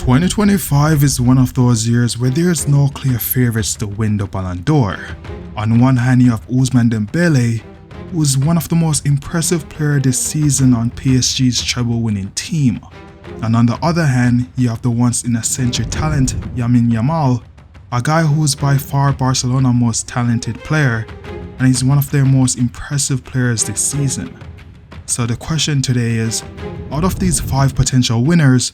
2025 is one of those years where there is no clear favorites to win the Ballon d'Or. On one hand, you have Ousmane Dembele, who is one of the most impressive players this season on PSG's treble-winning team. And on the other hand, you have the once-in-a-century talent Lamine Yamal, a guy who is by far Barcelona's most talented player, and he's one of their most impressive players this season. So the question today is, out of these 5 potential winners,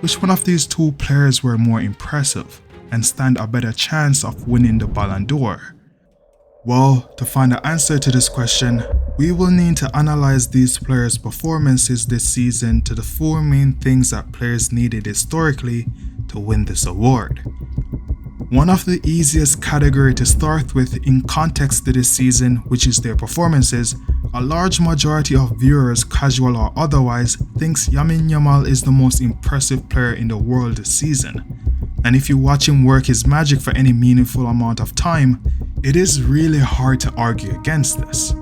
which one of these 2 players were more impressive and stand a better chance of winning the Ballon d'Or? Well, to find the answer to this question, we will need to analyze these players' performances this season to the 4 main things that players needed historically to win this award. One of the easiest category to start with in context to this season, which is their performances, a large majority of viewers, casual or otherwise, thinks Lamine Yamal is the most impressive player in the world this season. And if you watch him work his magic for any meaningful amount of time, it is really hard to argue against this.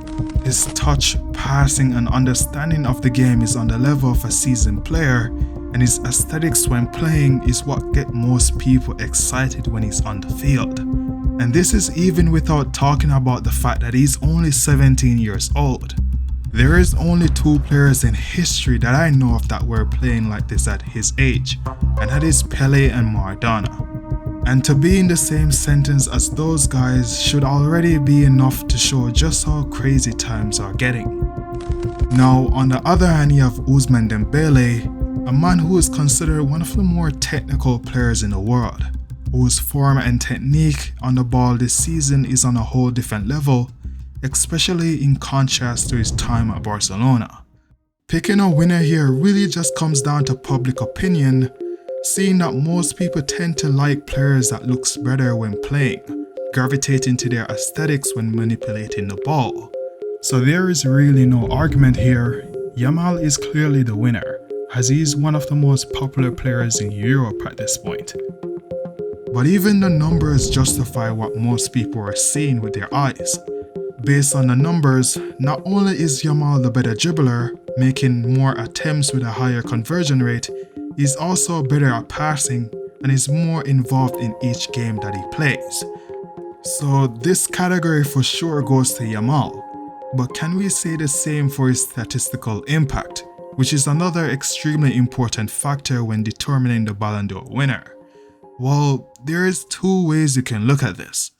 His touch, passing and understanding of the game is on the level of a seasoned player, and his aesthetics when playing is what gets most people excited when he's on the field. And this is even without talking about the fact that he's only 17 years old. There is only 2 players in history that I know of that were playing like this at his age, and that is Pele and Maradona. And to be in the same sentence as those guys should already be enough to show just how crazy times are getting. Now, on the other hand, you have Ousmane Dembele, a man who is considered one of the more technical players in the world, whose form and technique on the ball this season is on a whole different level, especially in contrast to his time at Barcelona. Picking a winner here really just comes down to public opinion, seeing that most people tend to like players that looks better when playing, gravitating to their aesthetics when manipulating the ball. So there is really no argument here. Yamal is clearly the winner, as he is one of the most popular players in Europe at this point. But even the numbers justify what most people are seeing with their eyes. Based on the numbers, not only is Yamal the better dribbler, making more attempts with a higher conversion rate, he's also better at passing and is more involved in each game that he plays. So this category for sure goes to Yamal. But can we say the same for his statistical impact, which is another extremely important factor when determining the Ballon d'Or winner? Well, there is 2 ways you can look at this.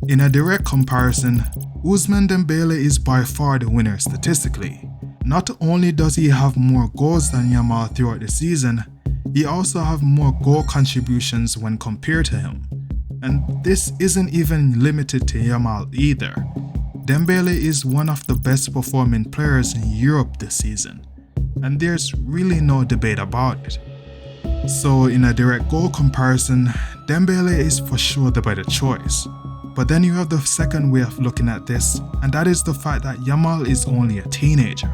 In a direct comparison, Ousmane Dembele is by far the winner statistically. Not only does he have more goals than Yamal throughout the season, he also has more goal contributions when compared to him. And this isn't even limited to Yamal either. Dembele is one of the best performing players in Europe this season, and there's really no debate about it. So in a direct goal comparison, Dembele is for sure the better choice. But then you have the second way of looking at this, and that is the fact that Yamal is only a teenager.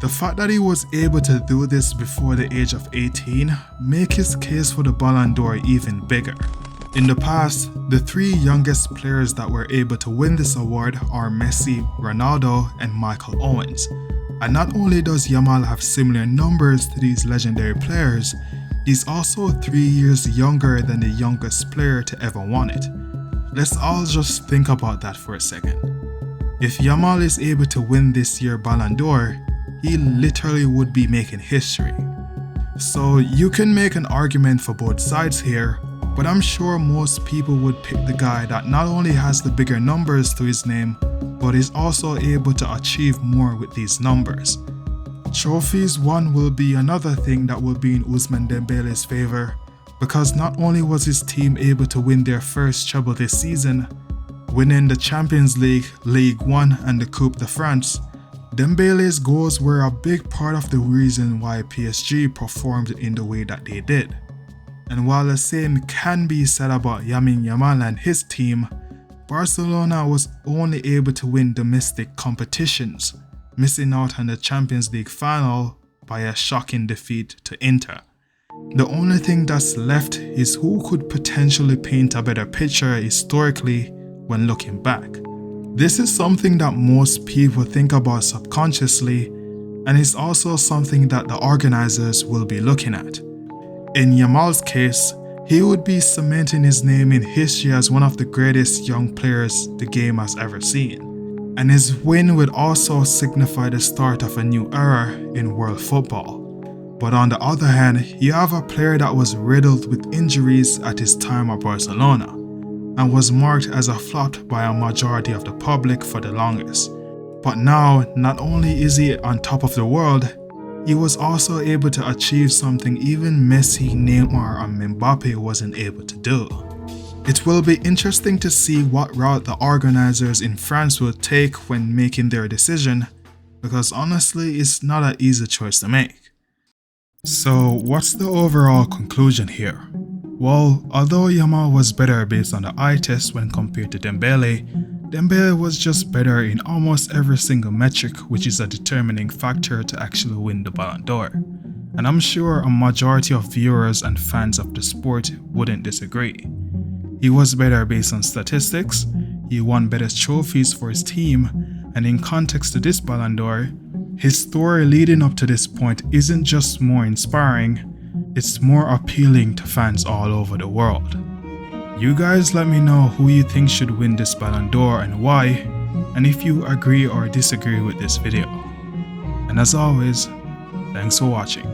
The fact that he was able to do this before the age of 18 makes his case for the Ballon d'Or even bigger. In the past, the 3 youngest players that were able to win this award are Messi, Ronaldo, and Michael Owens. And not only does Yamal have similar numbers to these legendary players, he's also 3 years younger than the youngest player to ever won it. Let's all just think about that for a second. If Yamal is able to win this year's Ballon d'Or, he literally would be making history. So you can make an argument for both sides here, but I'm sure most people would pick the guy that not only has the bigger numbers to his name, but is also able to achieve more with these numbers. Trophies won will be another thing that will be in Ousmane Dembele's favor, because not only was his team able to win their first treble this season, winning the Champions League, Ligue 1 and the Coupe de France, Dembele's goals were a big part of the reason why PSG performed in the way that they did. And while the same can be said about Lamine Yamal and his team, Barcelona was only able to win domestic competitions, missing out on the Champions League final by a shocking defeat to Inter. The only thing that's left is who could potentially paint a better picture historically when looking back. This is something that most people think about subconsciously, and is also something that the organizers will be looking at. In Yamal's case, he would be cementing his name in history as one of the greatest young players the game has ever seen. And his win would also signify the start of a new era in world football. But on the other hand, you have a player that was riddled with injuries at his time at Barcelona and was marked as a flop by a majority of the public for the longest. But now, not only is he on top of the world, he was also able to achieve something even Messi, Neymar and Mbappe wasn't able to do. It will be interesting to see what route the organizers in France will take when making their decision, because honestly it's not an easy choice to make. So what's the overall conclusion here? Well, although Yamal was better based on the eye test when compared to Dembele was just better in almost every single metric, which is a determining factor to actually win the Ballon d'Or. And I'm sure a majority of viewers and fans of the sport wouldn't disagree. He was better based on statistics, he won better trophies for his team, and in context to this Ballon d'Or, his story leading up to this point isn't just more inspiring, it's more appealing to fans all over the world. You guys let me know who you think should win this Ballon d'Or and why, and if you agree or disagree with this video. And as always, thanks for watching.